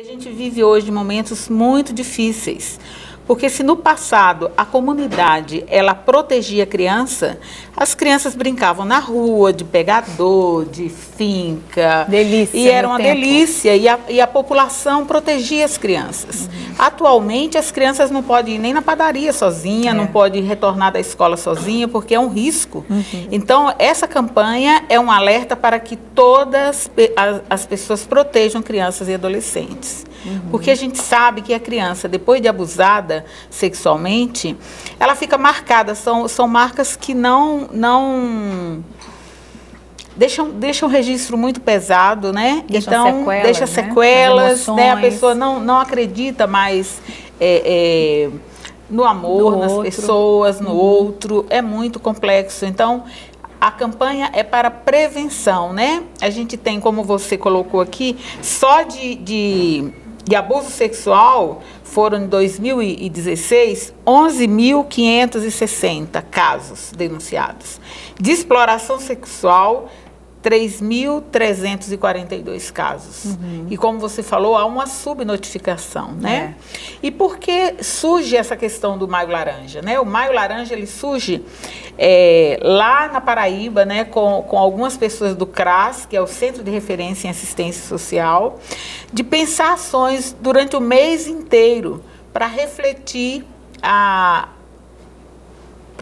A gente vive hoje momentos muito difíceis, porque se no passado a comunidade ela protegia a criança, as crianças brincavam na rua, de pegador, de finca, delícia, e era uma delícia, e a população protegia as crianças. Atualmente as crianças não podem ir nem na padaria sozinha, não podem retornar da escola sozinha, porque é um risco. Então essa campanha é um alerta para que todas as pessoas protejam crianças e adolescentes. Porque a gente sabe que a criança, depois de abusada sexualmente, ela fica marcada, são marcas que deixam um registro muito pesado, né? Deixa sequelas, né? A pessoa não acredita mais no amor, nas pessoas, no outro, é muito complexo. Então, a campanha é para prevenção, né? A gente tem, como você colocou aqui, só de abuso sexual foram em 2016 11.560 casos denunciados. De exploração sexual, 3.342 casos. E como você falou, há uma subnotificação, né? E por que surge essa questão do Maio Laranja, né? O Maio Laranja, ele surge lá na Paraíba, né, com algumas pessoas do CRAS, que é o Centro de Referência em Assistência Social, de pensar ações durante o mês inteiro para refletir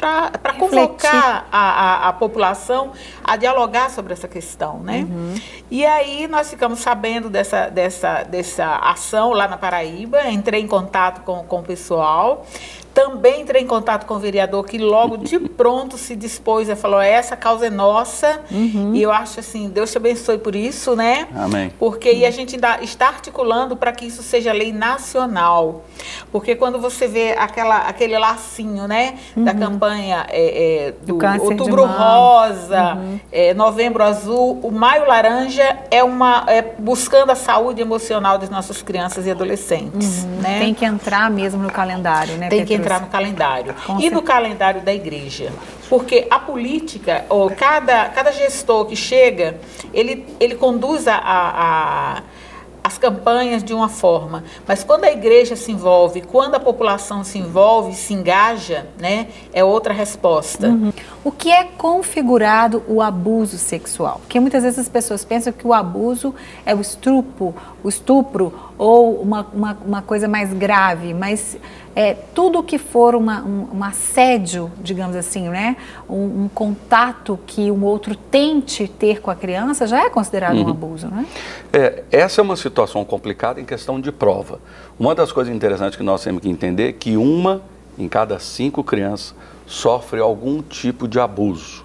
para convocar a população a dialogar sobre essa questão, né? E aí nós ficamos sabendo dessa ação lá na Paraíba, entrei em contato com o pessoal, também entrei em contato com o vereador, que logo de pronto se dispôs e falou, essa causa é nossa, e eu acho assim, Deus te abençoe por isso, né? Amém. Porque e a gente ainda está articulando para que isso seja lei nacional, porque quando você vê aquele lacinho, né, da campanha do Outubro Rosa, Novembro Azul, o Maio Laranja é buscando a saúde emocional das nossas crianças e adolescentes, né? Tem que entrar mesmo no calendário, né, Tem que entrar no calendário. E no calendário da igreja. Porque a política, ou cada gestor que chega, ele conduz as campanhas de uma forma. Mas quando a igreja se envolve, quando a população se envolve, se engaja, né, é outra resposta. O que é configurado o abuso sexual? Porque muitas vezes as pessoas pensam que o abuso é o estupro ou uma coisa mais grave, mas tudo que for um assédio, digamos assim, né? Um contato que um outro tente ter com a criança já é considerado um abuso, né? Essa é uma situação complicada em questão de prova. Uma das coisas interessantes que nós temos que entender é que 1 em cada 5 crianças sofre algum tipo de abuso.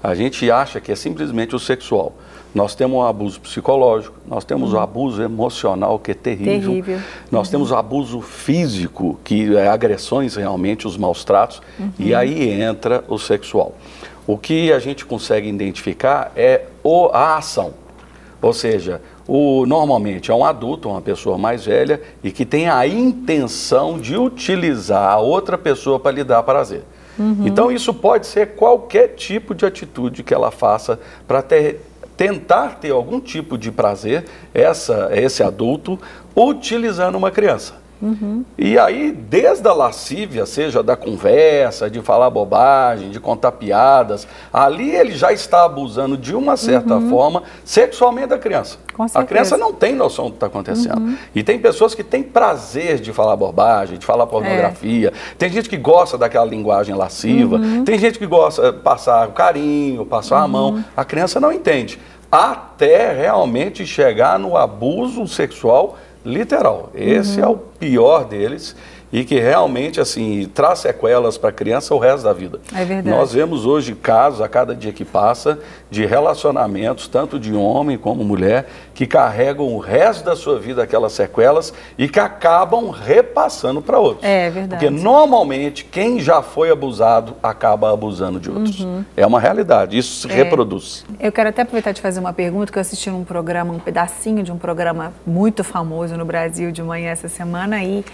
A gente acha que é simplesmente o sexual. Nós temos um abuso psicológico, nós temos o abuso emocional, que é terrível. Nós temos o abuso físico, que é agressões realmente, os maus tratos, e aí entra o sexual. O que a gente consegue identificar é a ação, ou seja, normalmente é um adulto, uma pessoa mais velha, e que tem a intenção de utilizar a outra pessoa para lhe dar prazer. Então isso pode ser qualquer tipo de atitude que ela faça para tentar ter algum tipo de prazer, esse adulto, utilizando uma criança. E aí, desde a lascívia, seja da conversa, de falar bobagem, de contar piadas, ali ele já está abusando de uma certa forma sexualmente da criança. A criança não tem noção do que está acontecendo. E tem pessoas que têm prazer de falar bobagem, de falar pornografia. Tem gente que gosta daquela linguagem lasciva. Tem gente que gosta de passar o carinho, passar a mão. A criança não entende. Até realmente chegar no abuso sexual literal. Esse é o pior deles e que realmente assim traz sequelas para a criança o resto da vida. É verdade. Nós vemos hoje casos a cada dia que passa de relacionamentos, tanto de homem como mulher, que carregam o resto da sua vida aquelas sequelas e que acabam repassando para outros. É verdade. Porque normalmente quem já foi abusado acaba abusando de outros. É uma realidade, isso se reproduz. Eu quero até aproveitar de fazer uma pergunta, que eu assisti um pedacinho de um programa muito famoso no Brasil de manhã essa semana, e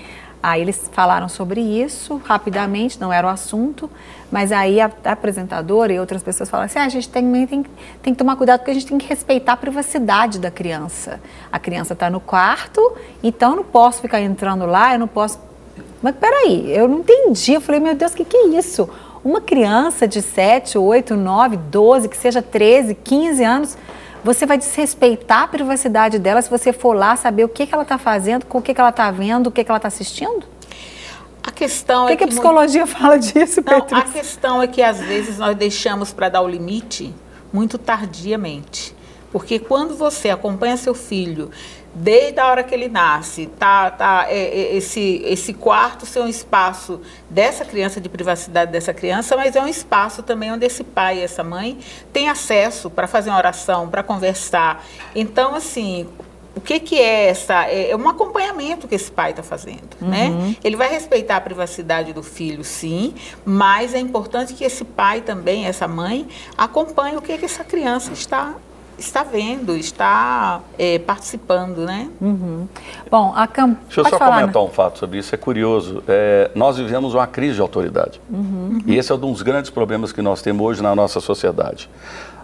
Aí eles falaram sobre isso rapidamente, não era o assunto, mas aí a apresentadora e outras pessoas falaram assim, a gente tem que tomar cuidado porque a gente tem que respeitar a privacidade da criança. A criança está no quarto, então eu não posso ficar entrando lá, eu não posso... Mas peraí, eu não entendi, eu falei, meu Deus, o que é isso? Uma criança de 7, 8, 9, 12, que seja 13, 15 anos... Você vai desrespeitar a privacidade dela se você for lá saber o que ela está fazendo, com o que ela está vendo, o que ela está assistindo? A questão que a psicologia fala disso, Patrícia? A questão é que às vezes nós deixamos para dar o limite muito tardiamente. Porque quando você acompanha seu filho desde a hora que ele nasce, esse quarto ser um espaço dessa criança, de privacidade dessa criança, mas é um espaço também onde esse pai e essa mãe têm acesso para fazer uma oração, para conversar. Então, assim, o que é essa? É um acompanhamento que esse pai está fazendo, né? Ele vai respeitar a privacidade do filho, sim, mas é importante que esse pai também, essa mãe, acompanhe o que essa criança está vendo, está participando, né? Bom, deixa eu só comentar um fato sobre isso, é curioso. Nós vivemos uma crise de autoridade. E esse é um dos grandes problemas que nós temos hoje na nossa sociedade.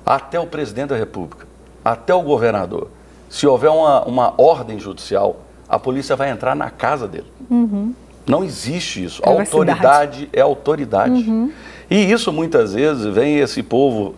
Até o presidente da República, até o governador, se houver uma ordem judicial, a polícia vai entrar na casa dele. Não existe isso. A autoridade é autoridade. E isso muitas vezes vem esse povo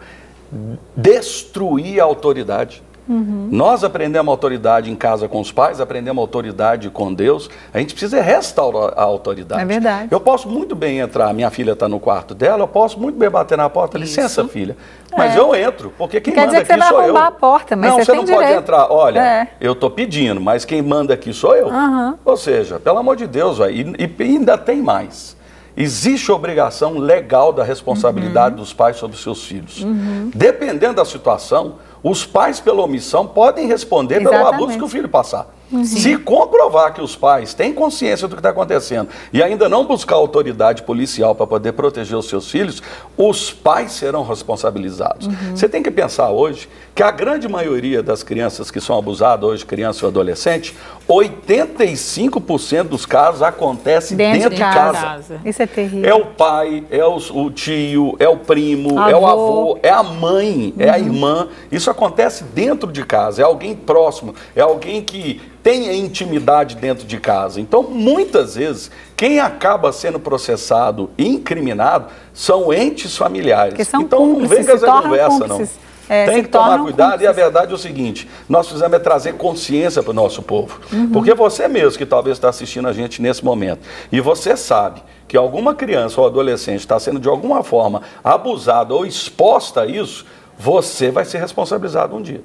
destruir a autoridade. Nós aprendemos autoridade em casa com os pais, aprendemos autoridade com Deus, a gente precisa restaurar a autoridade. É verdade. Eu posso muito bem entrar, minha filha está no quarto dela, eu posso muito bem bater na porta, licença filha, mas eu entro, porque quem manda aqui sou eu. Quer dizer que você vai arrombar a porta, mas você não pode entrar, olha, eu estou pedindo, mas quem manda aqui sou eu. Ou seja, pelo amor de Deus, e ainda tem mais. Existe obrigação legal da responsabilidade dos pais sobre os seus filhos. Dependendo da situação, os pais, pela omissão, podem responder pelo abuso que o filho passar. Se comprovar que os pais têm consciência do que está acontecendo e ainda não buscar autoridade policial para poder proteger os seus filhos, os pais serão responsabilizados. Você tem que pensar hoje que a grande maioria das crianças que são abusadas hoje, criança ou adolescente, 85% dos casos acontece dentro de casa. Isso é terrível. É o pai, é o tio, é o primo, é o avô, é a mãe, é a irmã. Isso acontece dentro de casa, é alguém próximo, é alguém que tem intimidade dentro de casa. Então, muitas vezes, quem acaba sendo processado e incriminado são entes familiares. Então, não vem com essa conversa, não. Tem que tomar cuidado e a verdade é o seguinte, nós precisamos trazer consciência para o nosso povo. Porque você mesmo que talvez está assistindo a gente nesse momento e você sabe que alguma criança ou adolescente está sendo de alguma forma abusada ou exposta a isso, você vai ser responsabilizado um dia.